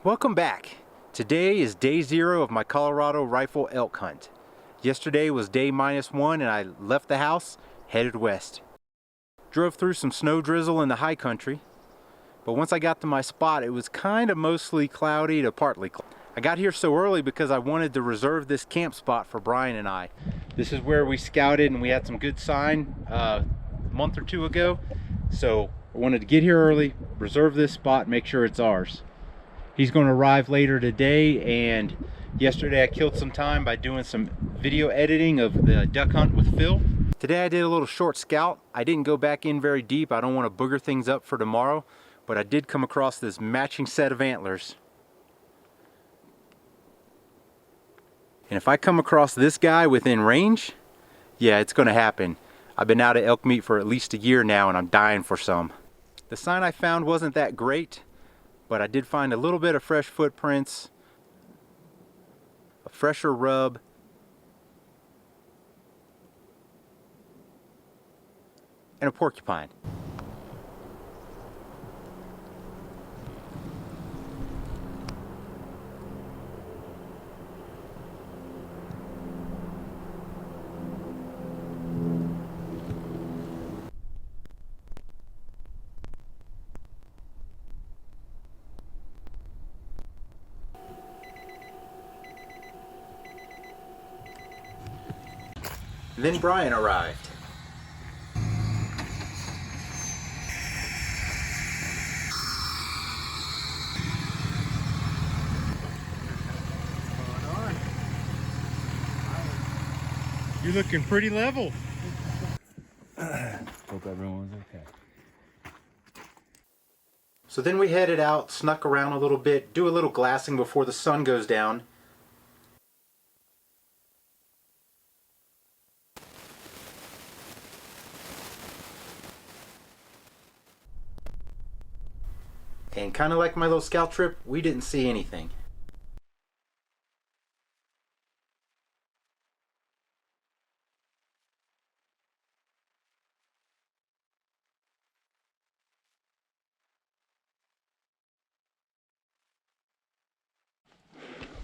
Welcome back. Today is day 0 of my Colorado rifle elk hunt. Yesterday was day -1 and I left the house, headed west. Drove through some snow drizzle in the high country, but once I got to my spot it was kind of mostly cloudy to partly cloudy. I got here so early because I wanted to reserve this camp spot for Brian and I. This is where we scouted and we had some good sign a month or 2 ago, so I wanted to get here early, reserve this spot, make sure it's ours. He's going to arrive later today, and yesterday I killed some time by doing some video editing of the duck hunt with Phil. Today I did a little short scout. I didn't go back in very deep. I don't want to booger things up for tomorrow, but I did come across this matching set of antlers. And if I come across this guy within range, yeah, it's going to happen. I've been out of elk meat for at least a year now and I'm dying for some. The sign I found wasn't that great, but I did find a little bit of fresh footprints, a fresher rub, and a porcupine. Then Brian arrived. What's going on? You're looking pretty level. Hope everyone's okay. So then we headed out, snuck around a little bit, do a little glassing before the sun goes down. And kind of like my little scout trip, we didn't see anything.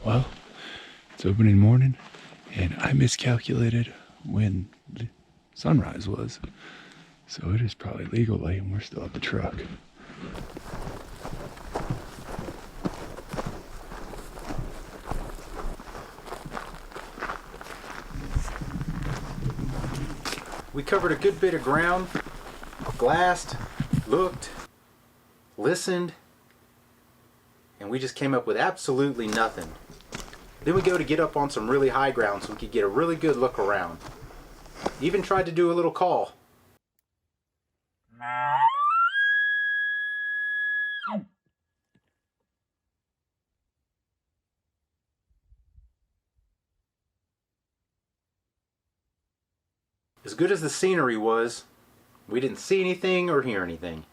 Well, it's opening morning, and I miscalculated when the sunrise was. So it is probably legal late, and we're still at the truck. We covered a good bit of ground, glassed, looked, listened, and we just came up with absolutely nothing. Then we go to get up on some really high ground so we could get a really good look around. Even tried to do a little call. As good as the scenery was, we didn't see anything or hear anything.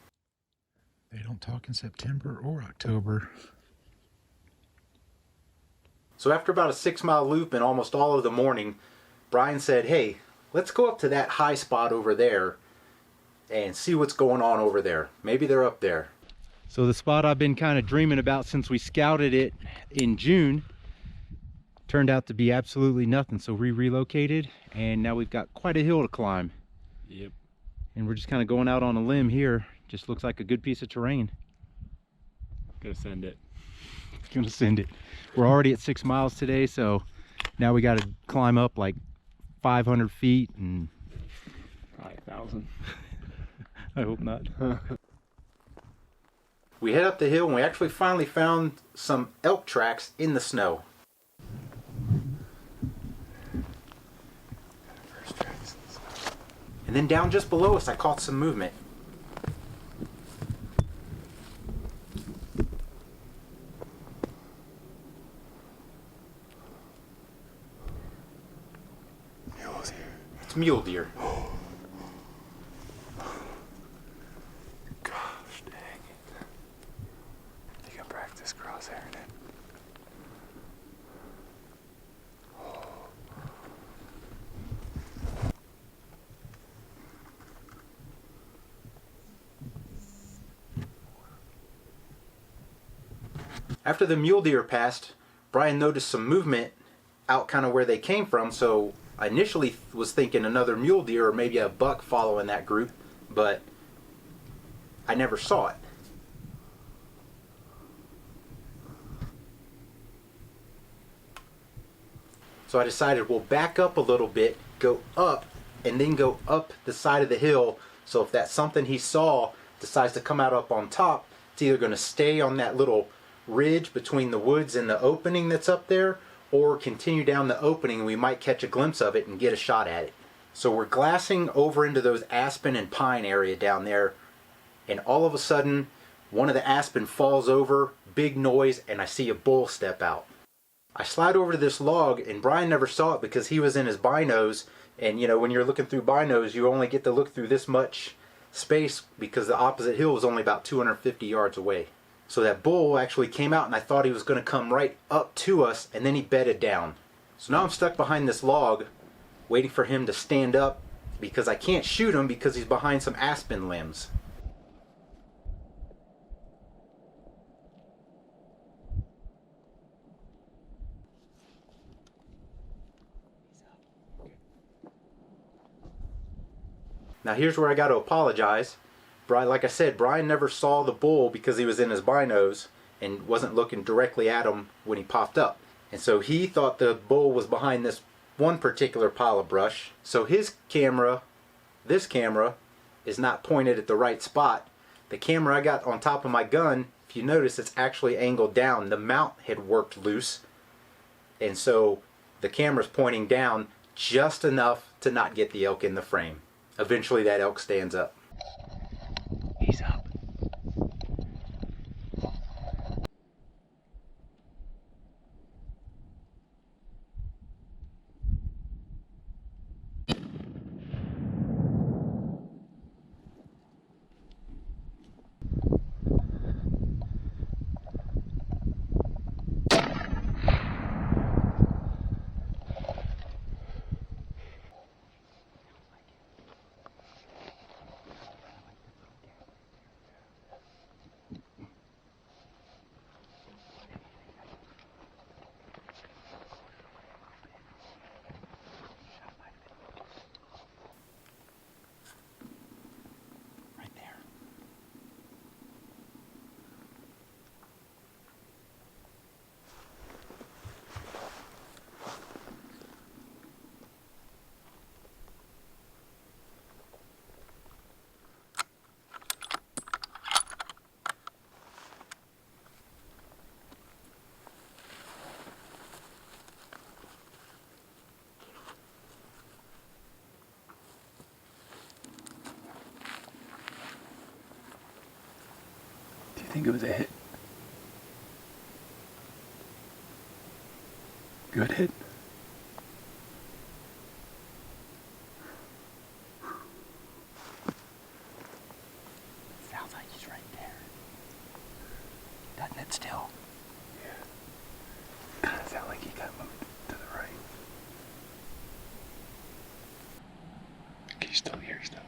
They don't talk in September or October. So after about a 6-mile loop and almost all of the morning, Brian said, hey, let's go up to that high spot over there and see what's going on over there. Maybe they're up there. So the spot I've been kind of dreaming about since we scouted it in June turned out to be absolutely nothing. So we relocated and now we've got quite a hill to climb. Yep. And we're just kind of going out on a limb here. Just looks like a good piece of terrain. Gonna send it. Gonna send it. We're already at 6 miles today, so now we got to climb up like 500 feet and Probably 1,000. I hope not. We head up the hill and we actually finally found some elk tracks in the snow. And then down just below us I caught some movement. It's mule deer. Gosh dang it. You can practice crosshairing it. After the mule deer passed, Brian noticed some movement out kind of where they came from, so I initially was thinking another mule deer or maybe a buck following that group, but I never saw it. So I decided we'll back up a little bit, go up, and then go up the side of the hill, so if that something he saw decides to come out up on top, it's either going to stay on that little ridge between the woods and the opening that's up there, or continue down the opening and we might catch a glimpse of it and get a shot at it. So we're glassing over into those aspen and pine area down there, and all of a sudden one of the aspen falls over, big noise, and I see a bull step out. I slide over to this log, and Brian never saw it because he was in his binos, and you know, when you're looking through binos you only get to look through this much space because the opposite hill was only about 250 yards away. So that bull actually came out, and I thought he was going to come right up to us, and then he bedded down. So now I'm stuck behind this log waiting for him to stand up because I can't shoot him because he's behind some aspen limbs. Now here's where I got to apologize. Like I said, Brian never saw the bull because he was in his binos and wasn't looking directly at him when he popped up. And so he thought the bull was behind this one particular pile of brush. So his camera, this camera, is not pointed at the right spot. The camera I got on top of my gun, if you notice, it's actually angled down. The mount had worked loose. And so the camera's pointing down just enough to not get the elk in the frame. Eventually that elk stands up. He's up. Do you think it was a hit? Good hit? Sounds like he's right there. Doesn't it still? Yeah. Kind of sound like he got moved to the right. Can you still hear stuff?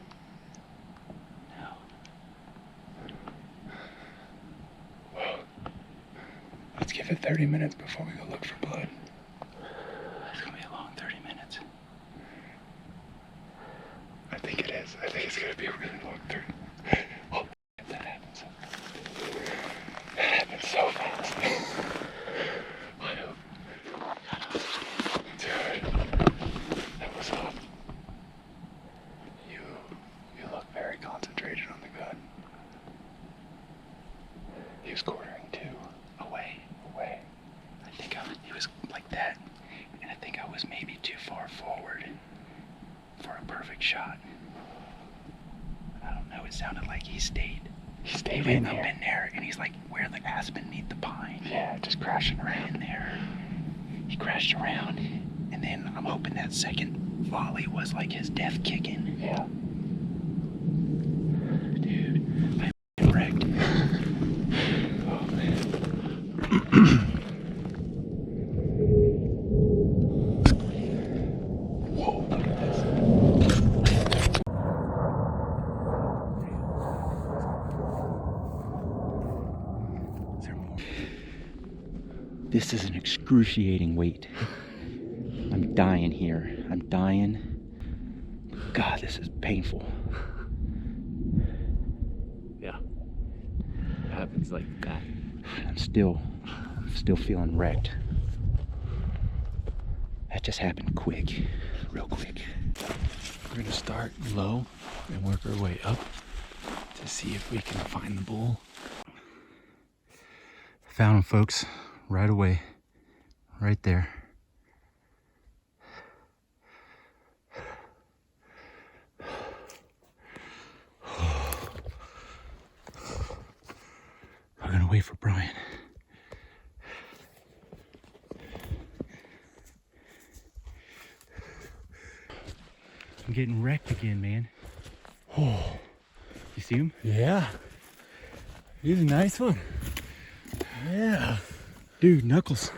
No. Well, let's give it 30 minutes before we go look for blood. It's gonna be a long 30 minutes. I think it is. I think it's gonna be a really long 30. Oh, if that happens. That happens so fast. I hope. Dude, that was off. You look very concentrated on the gun. He was quartering too. Away. I think he was like that, and I think I was maybe too far forward for a perfect shot. I don't know. It sounded like he stayed. He stayed in there. Up in there, and he's like where the aspen meet the pine. Yeah, just crashing around in there. He crashed around, and then I'm hoping that second volley was like his death kicking. Yeah. Dude, I f***ing wrecked. Oh man. Whoa, look at this. Is there more? This is an excruciating wait. I'm dying here. I'm dying. God, this is painful. Yeah. It happens like that. I'm still feeling wrecked. That just happened quick, real quick. We're gonna start low and work our way up to see if we can find the bull. Found him, folks, right away, right there. We're gonna wait for Brian. I'm getting wrecked again, man. Oh, You see him? yeah. He's a nice one. Yeah. Dude, Knuckles.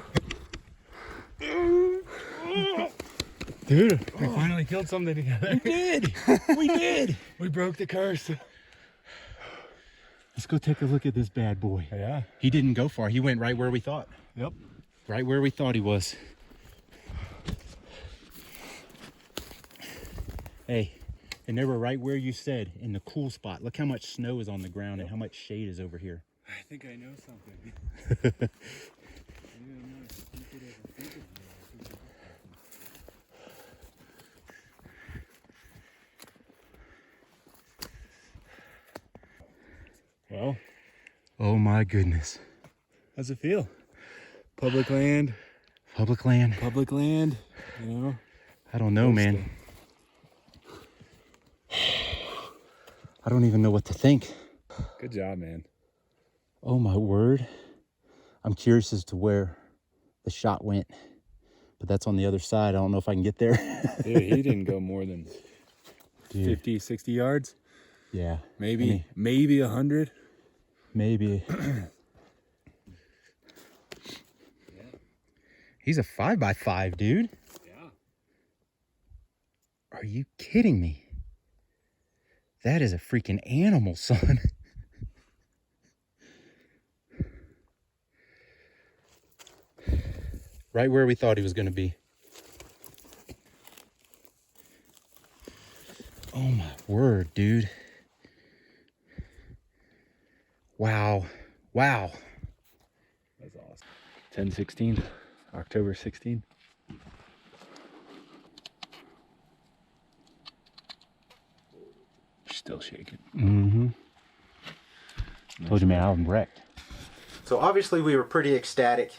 Dude, we finally killed something together. We did! We did! We broke the curse. Let's go take a look at this bad boy. Yeah. He didn't go far. He went right where we thought. Yep. Right where we thought he was. Hey, and they were right where you said, in the cool spot. Look how much snow is on the ground and how much shade is over here. I think I know something. Well, Oh my goodness. how's it feel? Public land, Public land. you know? I don't know, man. I don't even know what to think. Good job, man. Oh my word. I'm curious as to where the shot went, but that's on the other side. I don't know if I can get there. Dude, he didn't go more than Dude, 50, 60 yards. yeah. Maybe 100. Maybe. He's a 5x5, dude. Yeah. Are you kidding me? That is a freaking animal, son. Right where we thought he was going to be. Oh my word, dude. Wow. Wow. That's awesome. 10/16, October 16. Still shaking. Mm-hmm. Told you, man, I'm wrecked. So obviously we were pretty ecstatic.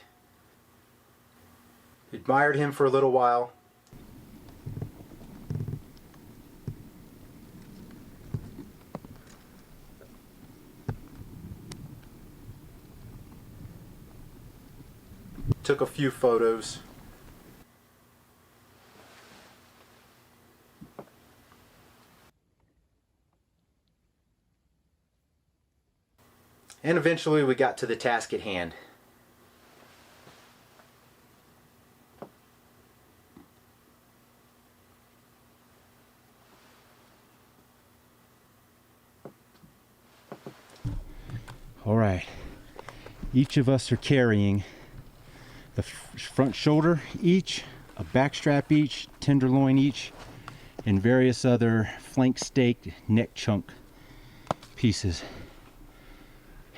Admired him for a little while. Took a few photos. And eventually we got to the task at hand. All right. Each of us are carrying the front shoulder each, a back strap each, tenderloin each, and various other flank steak neck chunk pieces.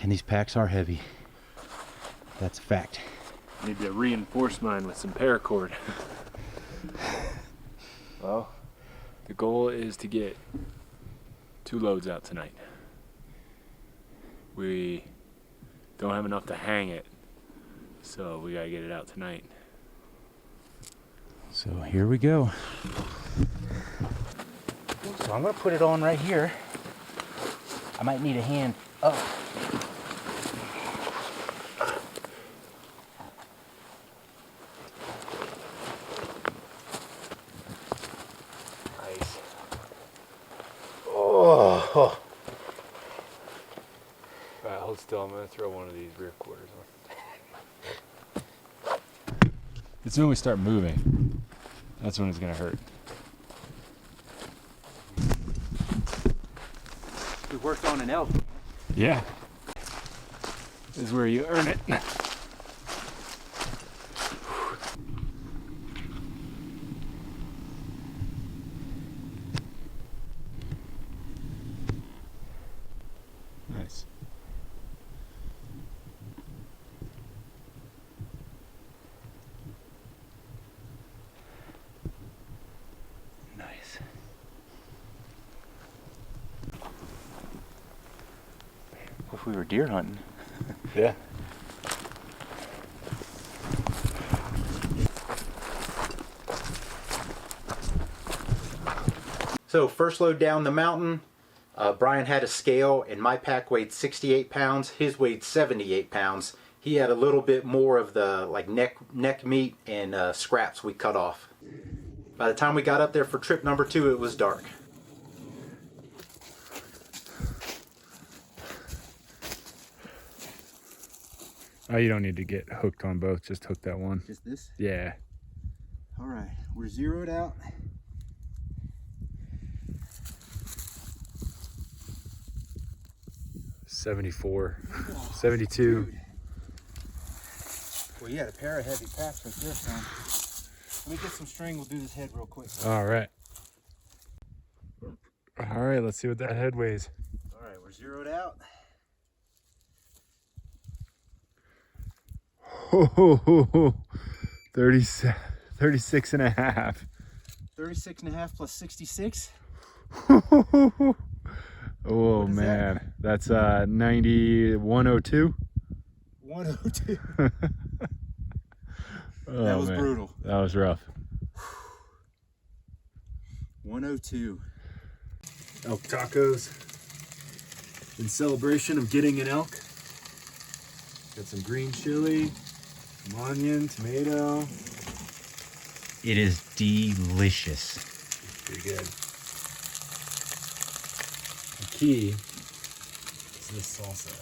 And these packs are heavy. That's a fact. Need to reinforce mine with some paracord. Well, the goal is to get 2 loads out tonight. We don't have enough to hang it, so we gotta get it out tonight. So here we go. So I'm gonna put it on right here. I might need a hand up. Nice. Oh. Alright, hold still. I'm gonna throw one of these rear quarters on. It's when we start moving. That's when it's gonna hurt. We worked on an elk. Yeah. This is where you earn it. we were deer hunting. Yeah. So first load down the mountain, Brian had a scale and my pack weighed 68 pounds, his weighed 78 pounds. He had a little bit more of the like neck meat and scraps we cut off. By the time we got up there for trip number 2, it was dark. Oh, you don't need to get hooked on both, just hook that one. Just this? Yeah. All right, we're zeroed out. $74, $72. Well, you had a pair of heavy packs right there, son. Let me get some string, we'll do this head real quick. All right. All right, let's see what that head weighs. All right, we're zeroed out. Oh, 36 and a half. 36 and a half plus 66. Oh man, that's 90, 102. 102. Oh, That was man. brutal. That was rough. 102. Elk tacos in celebration of getting an elk. Got some green chili, some onion, tomato. It is delicious. Pretty good. The key is this salsa.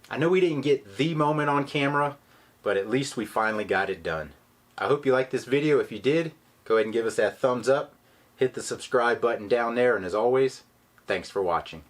I know we didn't get the moment on camera, but at least we finally got it done. I hope you liked this video. If you did, go ahead and give us that thumbs up. Hit the subscribe button down there, and as always, thanks for watching.